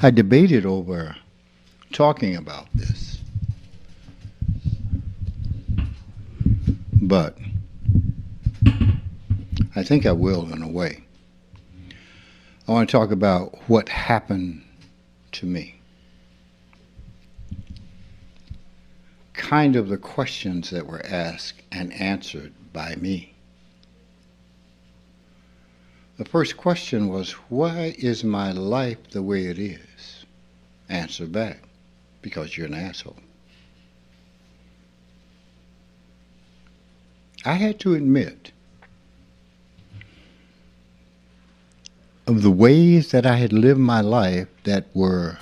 I debated over talking about this, but I think I will in a way. I want to talk about what happened to me. Kind of the questions that were asked and answered by me. The first question was, why is my life the way it is? Answer back, because you're an asshole. I had to admit of the ways that I had lived my life that were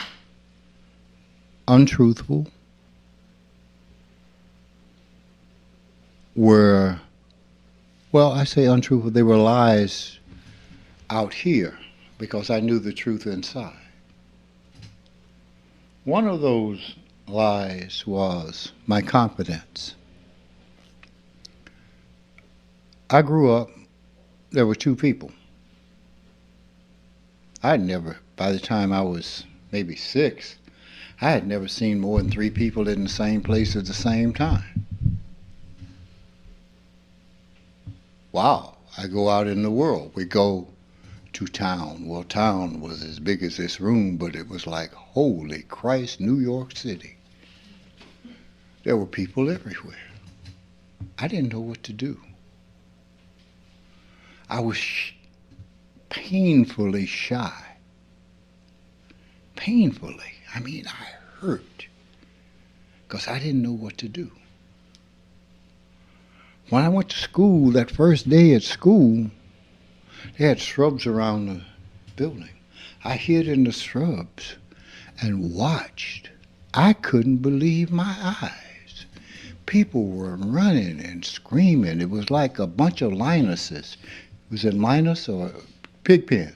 untruthful, I say untruthful, they were lies out here because I knew the truth inside. One of those lies was my confidence. I grew up, there were two people. I'd never, by the time I was maybe 6, I had never seen more than 3 people in the same place at the same time. Wow, I go out in the world. We go to town. Well, town was as big as this room, but it was like, holy Christ, New York City. There were people everywhere. I didn't know what to do. I was painfully shy. Painfully. I mean, I hurt because I didn't know what to do. When I went to school, that first day at school, they had shrubs around the building. I hid in the shrubs and watched. I couldn't believe my eyes. People were running and screaming. It was like a bunch of Linuses. Was it Linus or Pigpen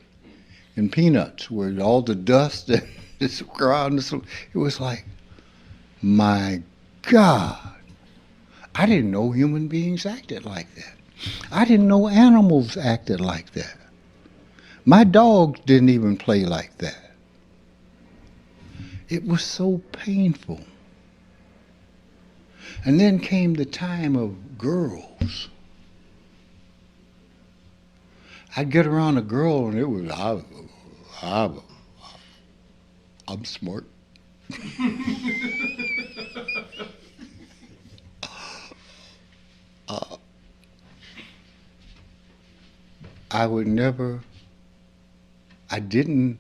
and Peanuts, where all the dust and this crowd? It was like, my God. I didn't know human beings acted like that. I didn't know animals acted like that. My dogs didn't even play like that. It was so painful. And then came the time of girls. I'd get around a girl and it was, I'm smart. I didn't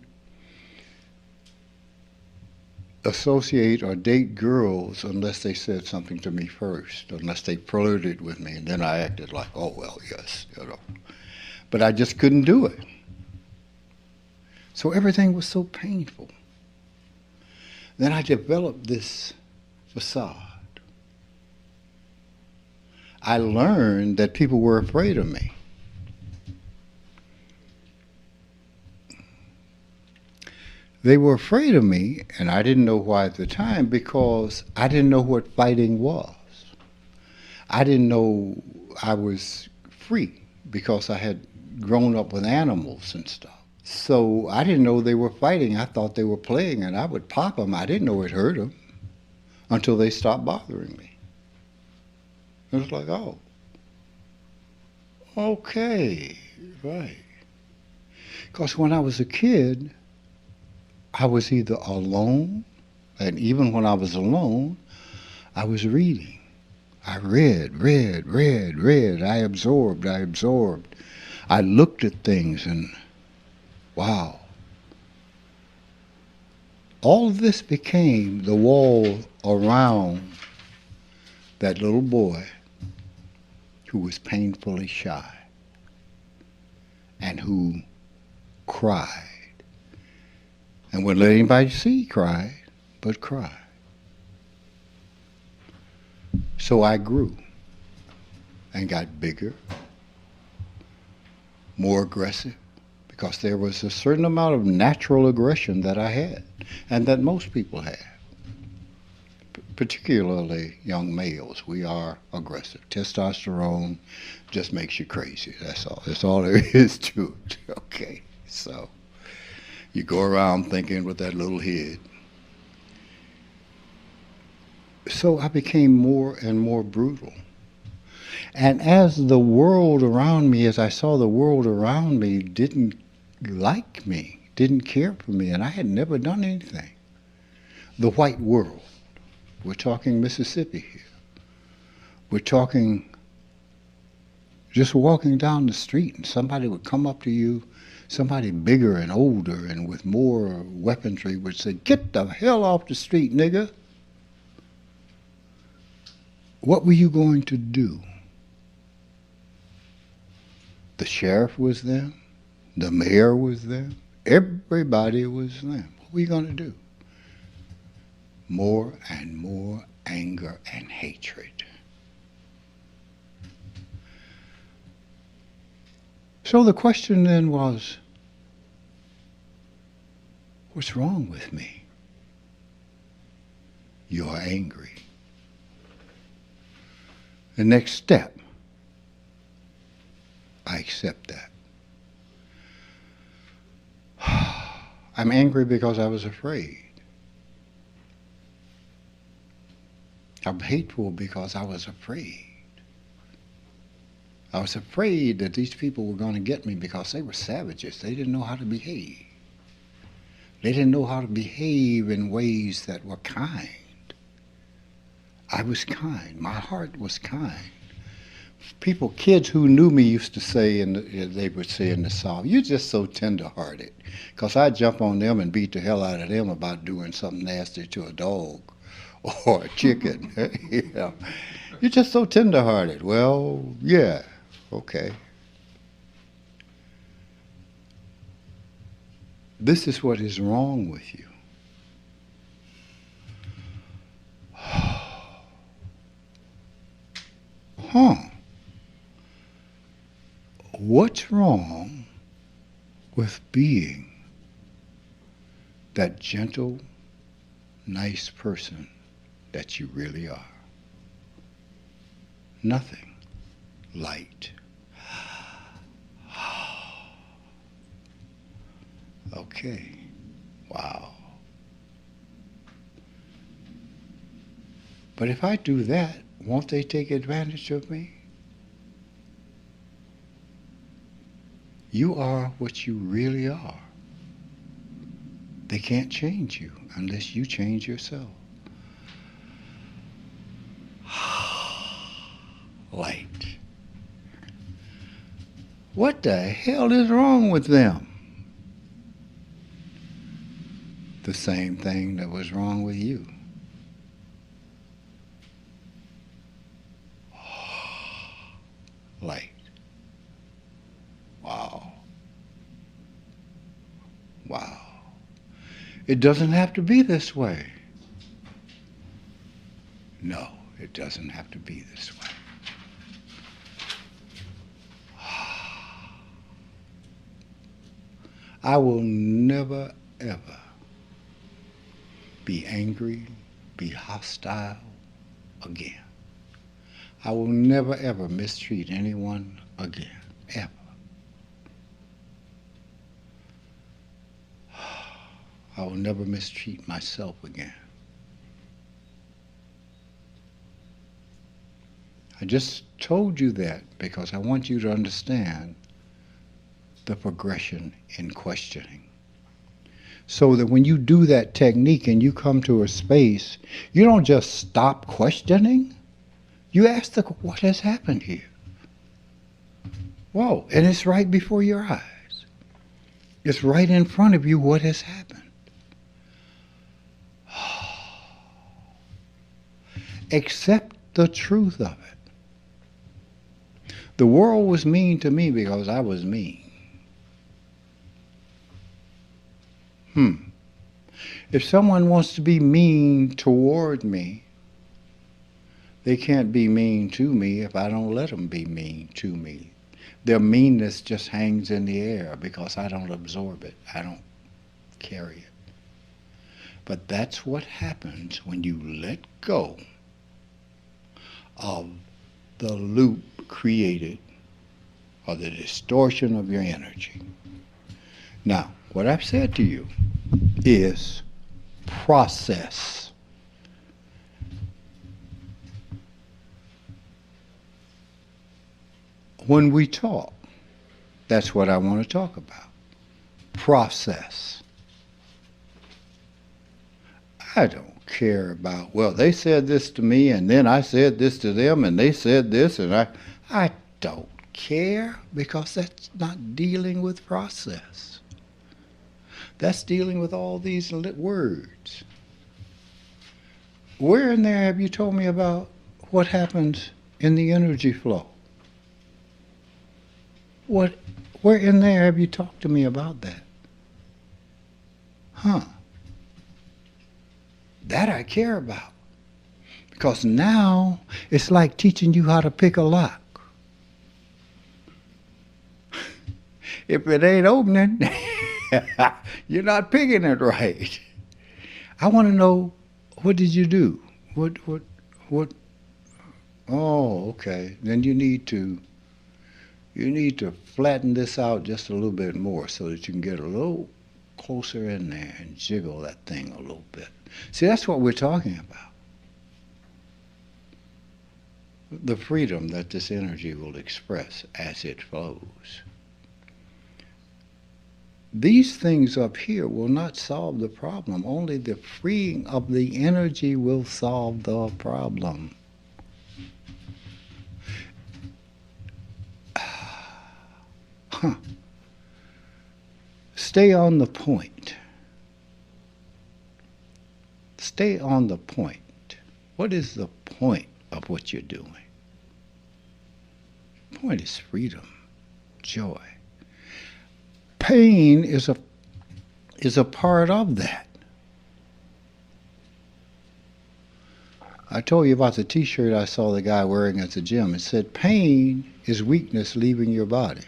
associate or date girls unless they said something to me first, unless they flirted with me, and then I acted like, oh, well, yes, But I just couldn't do it. So everything was so painful. Then I developed this facade. I learned that people were afraid of me. They were afraid of me, and I didn't know why at the time, because I didn't know what fighting was. I didn't know I was free because I had grown up with animals and stuff. So I didn't know they were fighting. I thought they were playing, and I would pop them. I didn't know it hurt them until they stopped bothering me. It was like, oh, okay, right. Because when I was a kid, I was either alone, and even when I was alone, I was reading. I read. I absorbed. I looked at things and, wow. All of this became the wall around that little boy who was painfully shy and who cried. And wouldn't let anybody see he cried, but cried. So I grew and got bigger, more aggressive, because there was a certain amount of natural aggression that I had, and that most people have, particularly young males. We are aggressive. Testosterone just makes you crazy. That's all. That's all there is to it. Okay, so You go around thinking with that little head. So I became more and more brutal. And as the world around me, as I saw the world around me, didn't like me, didn't care for me, and I had never done anything. The white world. We're talking Mississippi here. We're talking just walking down the street and somebody would come up to you, somebody bigger and older and with more weaponry would say, "Get the hell off the street, nigga." What were you going to do? The sheriff was there. The mayor was there. Everybody was there. What were you going to do? More and more anger and hatred. So the question then was, what's wrong with me? You're angry. The next step, I accept that. I'm angry because I was afraid. I'm hateful because I was afraid. I was afraid that these people were going to get me because they were savages. They didn't know how to behave. They didn't know how to behave in ways that were kind. I was kind. My heart was kind. People, kids who knew me used to say, they would say in the South, "You're just so tender-hearted." Because I'd jump on them and beat the hell out of them about doing something nasty to a dog or a chicken. You know, "You're just so tender-hearted." Well, yeah, okay. This is what is wrong with you. Huh. What's wrong with being that gentle, nice person that you really are? Nothing. Light. Okay. Wow. But if I do that, won't they take advantage of me? You are what you really are. They can't change you unless you change yourself. Light. What the hell is wrong with them? The same thing that was wrong with you. Light. Wow. Wow. It doesn't have to be this way. No, it doesn't have to be this way. I will never, ever be angry, be hostile again. I will never, ever mistreat anyone again, ever. I will never mistreat myself again. I just told you that because I want you to understand the progression in questioning. So that when you do that technique and you come to a space, you don't just stop questioning. You ask what has happened here? Whoa, and it's right before your eyes. It's right in front of you what has happened. Accept the truth of it. The world was mean to me because I was mean. If someone wants to be mean toward me, they can't be mean to me if I don't let them be mean to me. Their meanness just hangs in the air because I don't absorb it. I don't carry it. But that's what happens when you let go of the loop created or the distortion of your energy. Now, what I've said to you is process. When we talk, that's what I want to talk about. Process. I don't care about, well, they said this to me, and then I said this to them, and they said this, and I don't care, because that's not dealing with process. That's dealing with all these words. Where in there have you told me about what happens in the energy flow? Where in there have you talked to me about that? Huh. That I care about. Because now it's like teaching you how to pick a lock. If it ain't opening, you're not picking it right. I want to know, what did you do? What? Oh, okay. Then you need to flatten this out just a little bit more so that you can get a little closer in there and jiggle that thing a little bit. See, that's what we're talking about. The freedom that this energy will express as it flows. These things up here will not solve the problem. Only the freeing of the energy will solve the problem. Huh. Stay on the point. Stay on the point. What is the point of what you're doing? The point is freedom, joy. Pain is a part of that. I told you about the t-shirt I saw the guy wearing at the gym. It said, pain is weakness leaving your body.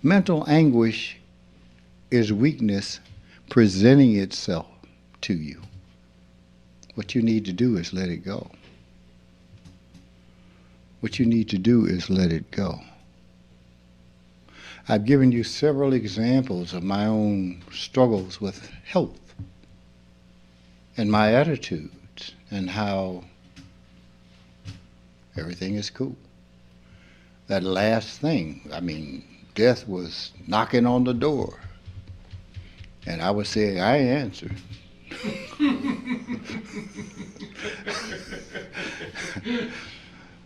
Mental anguish is weakness presenting itself to you. What you need to do is let it go. What you need to do is let it go. I've given you several examples of my own struggles with health and my attitudes and how everything is cool. That last thing, death was knocking on the door. And I was saying, I answered.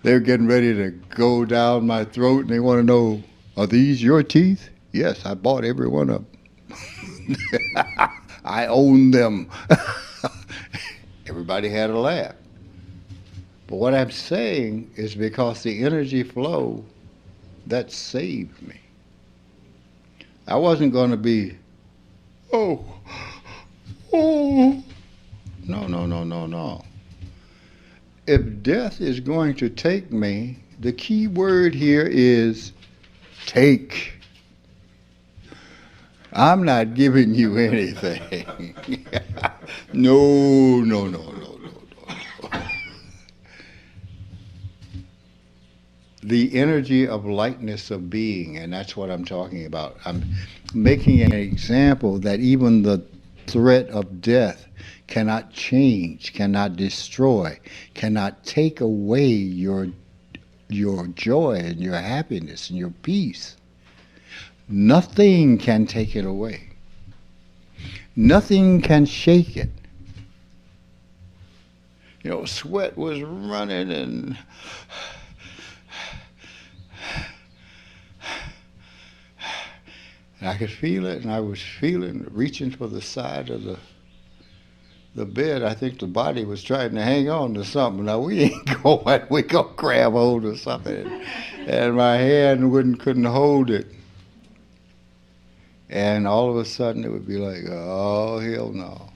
They're getting ready to go down my throat, and they want to know, are these your teeth? Yes, I bought every one of them. I own them. Everybody had a laugh. But what I'm saying is because the energy flow, that saved me. I wasn't going to be, no. If death is going to take me, the key word here is take. I'm not giving you anything. No. The energy of lightness of being, and that's what I'm talking about. I'm making an example that even the threat of death cannot change, cannot destroy, cannot take away your joy and your happiness and your peace. Nothing can take it away. Nothing can shake it. Sweat was running and I could feel it, and I was reaching for the side of the bed. I think the body was trying to hang on to something. Now, we ain't going, we gonna grab hold of something. And my hand couldn't hold it. And all of a sudden it would be like, oh, hell no.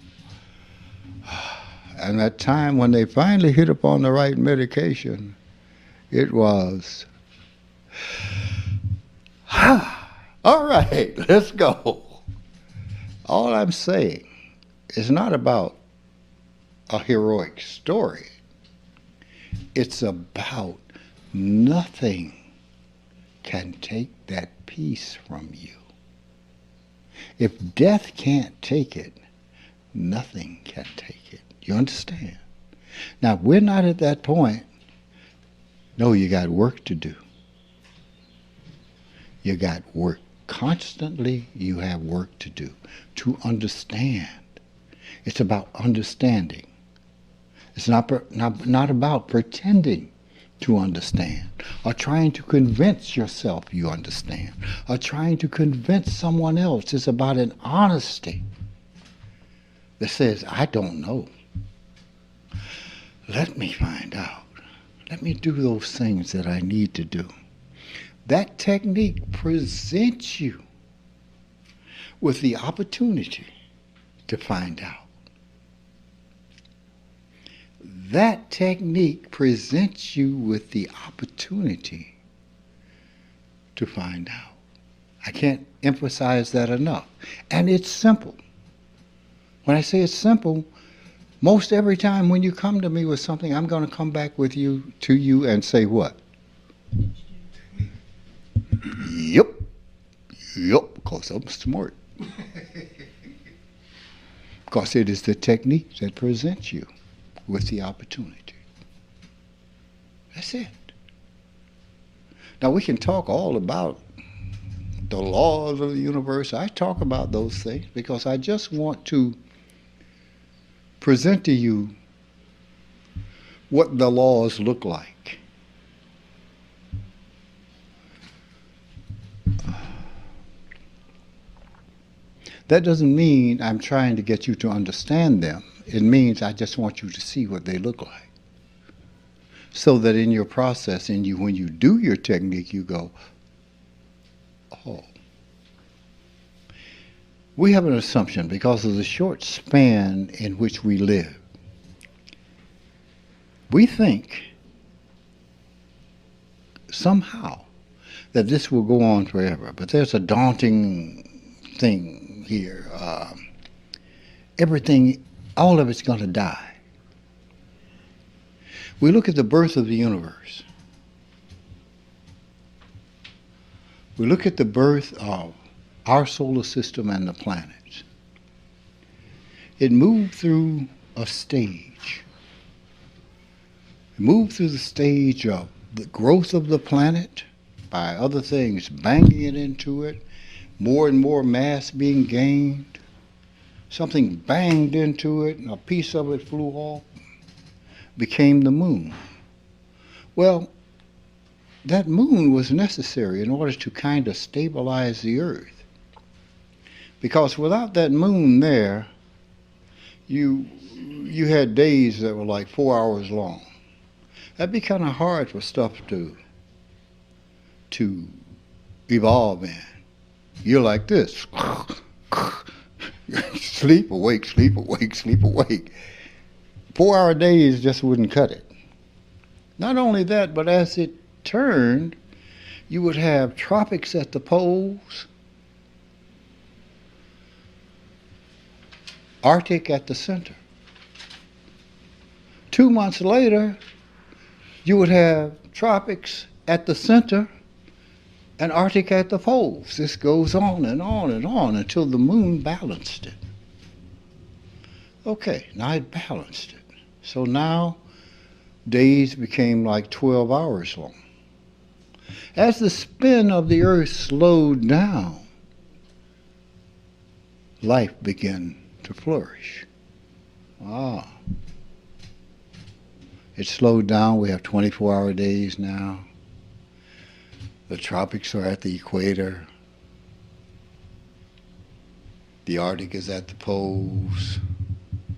And that time when they finally hit upon the right medication, it was, all right, let's go. All I'm saying is not about a heroic story. It's about nothing can take that peace from you. If death can't take it, nothing can take it. You understand? Now, we're not at that point. No, you got work to do. You got work. Constantly, you have work to do to understand. It's about understanding. It's not about pretending to understand or trying to convince yourself you understand or trying to convince someone else. It's about an honesty that says, I don't know. Let me find out. Let me do those things that I need to do. That technique presents you with the opportunity to find out. That technique presents you with the opportunity to find out. I can't emphasize that enough. And it's simple. When I say it's simple, most every time when you come to me with something, I'm going to come back to you and say what? Yep, because I'm smart. Because it is the technique that presents you with the opportunity. That's it. Now we can talk all about the laws of the universe. I talk about those things because I just want to present to you what the laws look like. That doesn't mean I'm trying to get you to understand them. It means I just want you to see what they look like. So that in your process, when you do your technique, you go, oh. We have an assumption because of the short span in which we live. We think somehow that this will go on forever, but there's a daunting thing here. Everything, all of it's going to die. We look at the birth of the universe. We look at the birth of our solar system and the planets. It moved through a stage. It moved through the stage of the growth of the planet by other things banging it into it, more and more mass being gained. Something banged into it and a piece of it flew off, became the moon. Well, that moon was necessary in order to kind of stabilize the earth. Because without that moon there, you had days that were like 4 hours long. That'd be kind of hard for stuff to evolve in. You're like this. Sleep, awake, sleep, awake, sleep, awake. 4-hour days just wouldn't cut it. Not only that, but as it turned, you would have tropics at the poles, Arctic at the center. 2 months later, you would have tropics at the center and Arctic at the poles. This goes on and on and on until the moon balanced it. Okay, now it balanced it. So now days became like 12 hours long. As the spin of the earth slowed down, life began to flourish. It slowed down. We have 24-hour days now. The tropics are at the equator. The Arctic is at the poles.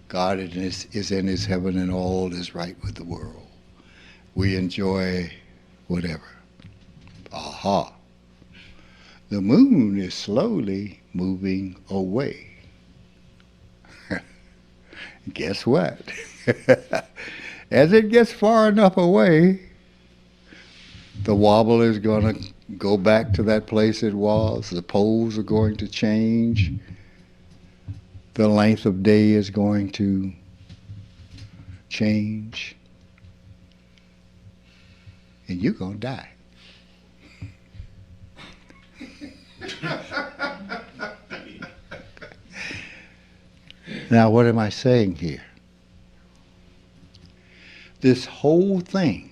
God is in his heaven and all is right with the world. We enjoy whatever. Aha. The moon is slowly moving away. Guess what? As it gets far enough away, the wobble is going to go back to that place it was. The poles are going to change. The length of day is going to change. And you're going to die. Now, what am I saying here? This whole thing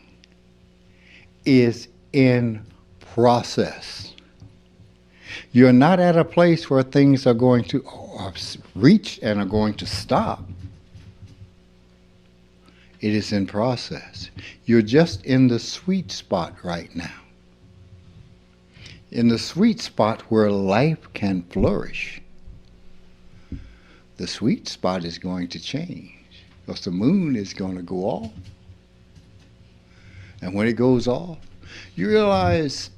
is in process. You're not at a place where things are going to reach and are going to stop. It is in process. You're just in the sweet spot right now. In the sweet spot where life can flourish. The sweet spot is going to change because the moon is going to go off. And when it goes off, you realize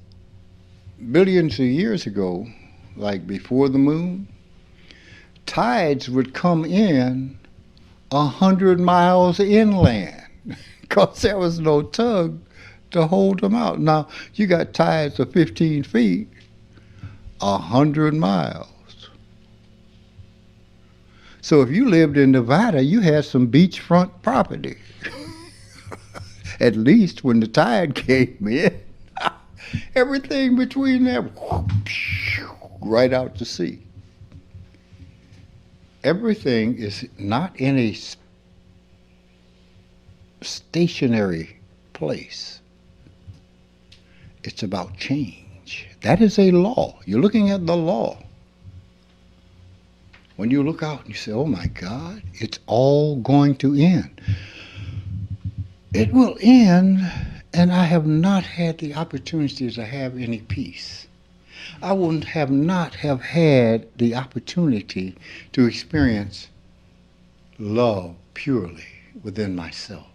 billions of years ago, like before the moon, tides would come in 100 miles inland because there was no tug to hold them out. Now, you got tides of 15 feet, 100 miles. So if you lived in Nevada, you had some beachfront property. At least when the tide came in, everything between there, right out to sea. Everything is not in a stationary place. It's about change. That is a law. You're looking at the law. When you look out and you say, oh my God, it's all going to end. It will end, and I have not had the opportunity to have any peace. I would have not have had the opportunity to experience love purely within myself.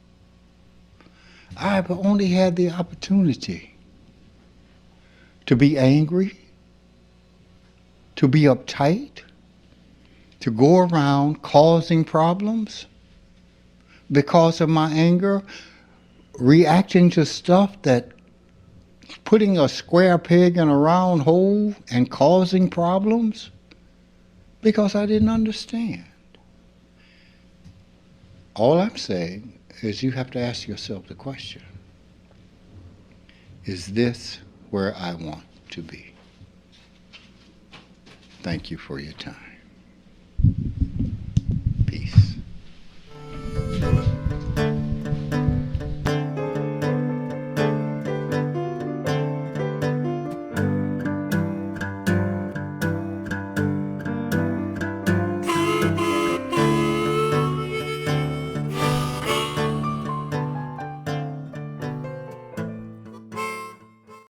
I've only had the opportunity to be angry, to be uptight, to go around causing problems because of my anger, reacting to stuff that putting a square peg in a round hole and causing problems because I didn't understand. All I'm saying is you have to ask yourself the question, is this where I want to be? Thank you for your time.